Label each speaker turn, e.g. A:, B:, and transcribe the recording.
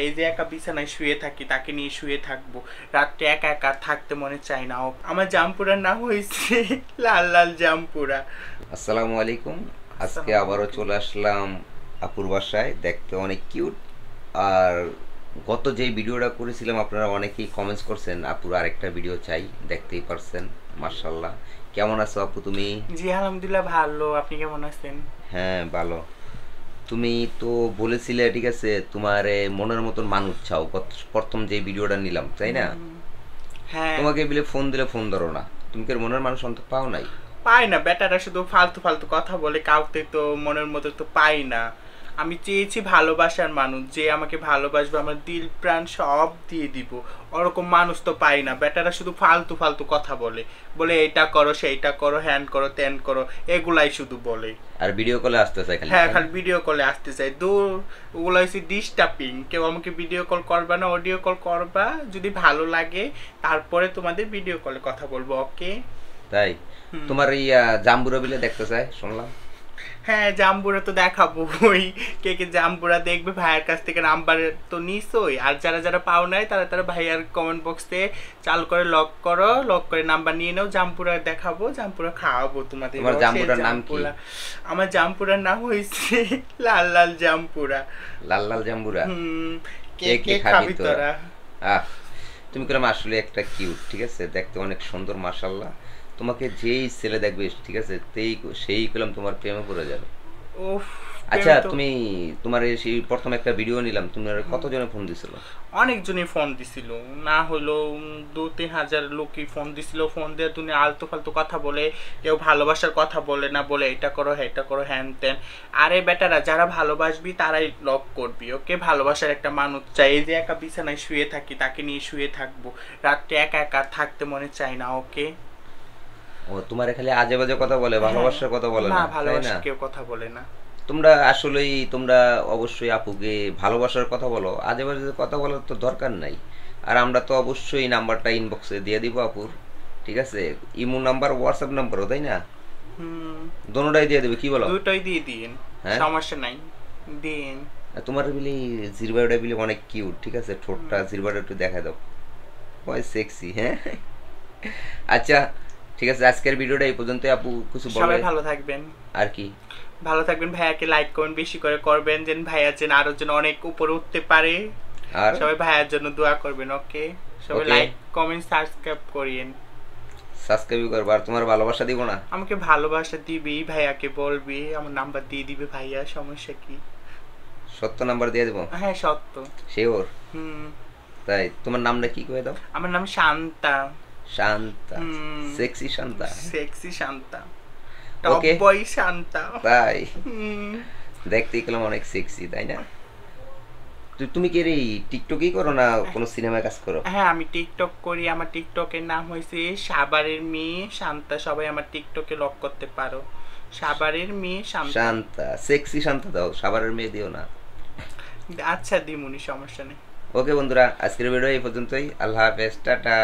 A: এই যে একা বিছানায় শুয়ে থাকি, তাকে নিয়ে শুয়ে থাকবো, রাত্রে একা একা থাকতে মনে চায় না। আমার জামপুরার নাম হয়েছে লাল লাল জামপুরা।
B: আসসালামু আলাইকুম। আজকে
A: আসসালামু
B: আবারও
A: আলাইকুম।
B: চলে আসলাম আপুর বাসায়, দেখতে অনেক কিউট। আর গত যে ভিডিওটা করেছিলাম আপনারা অনেকেই কমেন্টস করছেন আপুর আরেকটা ভিডিও চাই, দেখতেই পারছেন। মার্শাল্লাহ, কেমন আছো আপু তুমি?
A: জি আলহামদুলিল্লাহ ভালো, আপনি কেমন আছেন?
B: হ্যাঁ ভালো। তুমি তো বলেছিলে ঠিক আছে তোমার মনের মতন মানুষ চাও, প্রথম যে ভিডিওটা নিলাম তাই না?
A: হ্যাঁ।
B: তোমাকে বলে ফোন দিলে ফোন ধরো না, তুমি কি আর মনের মানুষ অন্তত পাও নাই?
A: পাই না, বেটারা শুধু ফালতু ফালতু কথা বলে, কাউকে তো মনের মতো তো পাই না। আমি চেয়েছি ভালোবাসার মানুষ, যে আমাকে ভালোবাসবে, আমার দিল প্রাণ সব দিয়ে দিব। ওরকম মানুষ তো পাই না। বেটারা শুধু ফালতু ফালতু কথা বলে, বলে এইটা করো সেইটা করো, হ্যান করো ত্যান করো, এগুলাই শুধু বলে।
B: আর ভিডিও কলে আসতে চাই খালি,
A: হ্যাঁ,
B: তাই না?
A: খালি ভিডিও কলে আসতে চাই, দূর। ওগুলো হচ্ছে ডিস্টার্বিং। কেউ আমাকে ভিডিও কল করবা না, অডিও কল করবা, যদি ভালো লাগে তারপরে তোমাদের ভিডিও কলে কথা বলবো, ওকে?
B: তাই? তোমার এই জাম্বুরা বিলে দেখতে চাই শুনলাম।
A: হ্যাঁ, জাম্বুরা তো দেখাবো। ওই কে কে জাম্বুরা দেখবে, ভাইয়ের কাছ থেকে নাম্বার তো নিছই। আর যারা যারা পাও নাই তারা তারা ভাইয়ার কমেন্ট বক্সে চালু করে লক করো, লক করে নাম্বার নিয়ে নাও। জাম্পুরা দেখাবো, জাম্পুরা খাওয়াবো তোমাদের।
B: তোমার
A: রসের
B: জাম্বুরার নাম কি?
A: জাম্পুরা। আমার জাম্পুরার নাম হয়েছে লাল লাল জাম্পুরা।
B: লাল লাল জাম্বুরা।
A: হুম। কে
B: কে
A: কে
B: কে খাবি
A: খাবি
B: তোরা?
A: তোরা?
B: আহ, তুমি কিরম আসলে একটা কিউট, ঠিক আছে, দেখতে অনেক সুন্দর মাশাল্লাহ। তোমাকে যেই ছেলে দেখবে ঠিক আছে সেই কলম তোমার প্রেমে পড়ে যাবে।
A: উফ।
B: আচ্ছা,
A: প্রেমে তো
B: তুমি তোমার সেই প্রথম একটা ভিডিও নিলাম, তুমি কতজনে ফোন দিছিল?
A: অনেকজনই ফোন দিছিল। না হলো 2-3 হাজার লোকই ফোন দিছিল। ফোন দিয়ে তুমি আলতু ফালতু কথা বলে, কেউ ভালোবাসার কথা বলে না, বলে এটা করো এটা করো হ্যান ত্যান। আরে বেটারা, যারা ভালোবাসবি তারাই লক করবি, ওকে? ভালোবাসার একটা মানুষ চাই। এই যে একা বিছানায় শুয়ে থাকি, তাকে নিয়ে শুয়ে থাকবো, রাত্রে একা একা থাকতে মনে চায় না, ওকে?
B: ও তোমার খালি আজে বাজে কথা বলে,
A: হ্যাঁ।
B: ভালোবাসার কথা বলে
A: না,
B: না, তাই না?
A: ভালোবাসা কেউ কথা বলে না।
B: তোমরা আসলেই তোমরা অবশ্যই আপুকে ভালোবাসার কথা বলো, আজে বাজে কথা বলার তো দরকার নাই। আর আমরা তো অবশ্যই নাম্বারটা ইনবক্সে দিয়ে দিব আপুর, ঠিক আছে? ইমো নাম্বার, হোয়াটসঅ্যাপ নাম্বারও, তাই না?
A: হুম।
B: দোনোটাই দিয়ে দেবে, কি বলো?
A: দুটোই দিয়ে দিন,
B: হ্যাঁ।
A: সমস্যা নাই, দিন।
B: আর তোমার বিলি জিরবাটা বিলি অনেক কিউট, ঠিক আছে, ঠোঁটটা জিরবাটা একটু দেখা দাও, কয় সেক্সি, হ্যাঁ। আচ্ছা, ঠিক আছে, আজকের ভিডিওটা এই পর্যন্ত। আপু কিছু বলে?
A: সবাই ভালো থাকবেন।
B: আর কি?
A: ভালো থাকবেন, ভাইয়াকে লাইক করবেন, বেশি করে করবেন, যেন ভাইয়া যেন আরো যেন অনেক উপরে উঠতে পারে।
B: আর
A: সবাই ভাইয়ার জন্য দোয়া করবেন, ওকে? সবাই
B: ওকে,
A: লাইক কমেন্ট সাবস্ক্রাইব করিয়েন।
B: সাবস্ক্রাইব করবা। আর তোমার ভালোবাসা দিব না?
A: আমাকে ভালোবাসা দিবি, ভাইয়াকে বলবি, আমার নাম্বার দিয়ে দিবে ভাইয়া, সমস্যা কি?
B: সত্য নাম্বার দিয়ে দেবো?
A: হ্যাঁ, সত্য।
B: শিওর?
A: হুম।
B: তাই? তোমার নামটা কি করে দাও?
A: আমার নাম শান্তা।
B: শান্তা।
A: হুম।
B: সেক্সি শান্তা।
A: সেক্সি শান্তা।
B: ওকে,
A: টপ বয় শান্তা।
B: তাই?
A: হুম।
B: দেখতে গেলাম অনেক সেক্সি, তাই না? তুমি কি এই টিকটকই করো না কোনো সিনেমায় কাজ করো?
A: হ্যাঁ, আমি টিকটক করি। আমার টিকটকের নাম হয়েছে সাভারের মেয়ে শান্তা। সবাই আমার টিকটকে লক করতে পারো, সাভারের মেয়ে শান্তা।
B: শান্তা, সেক্সি শান্তা দাও, সাভারের মেয়ে দিও না।
A: আচ্ছা দিমুনি, সমস্যা নেই।
B: ওকে বন্ধুরা, আজকের ভিডিও এই পর্যন্তই। আল্লাহ হাফেজ, টাটা।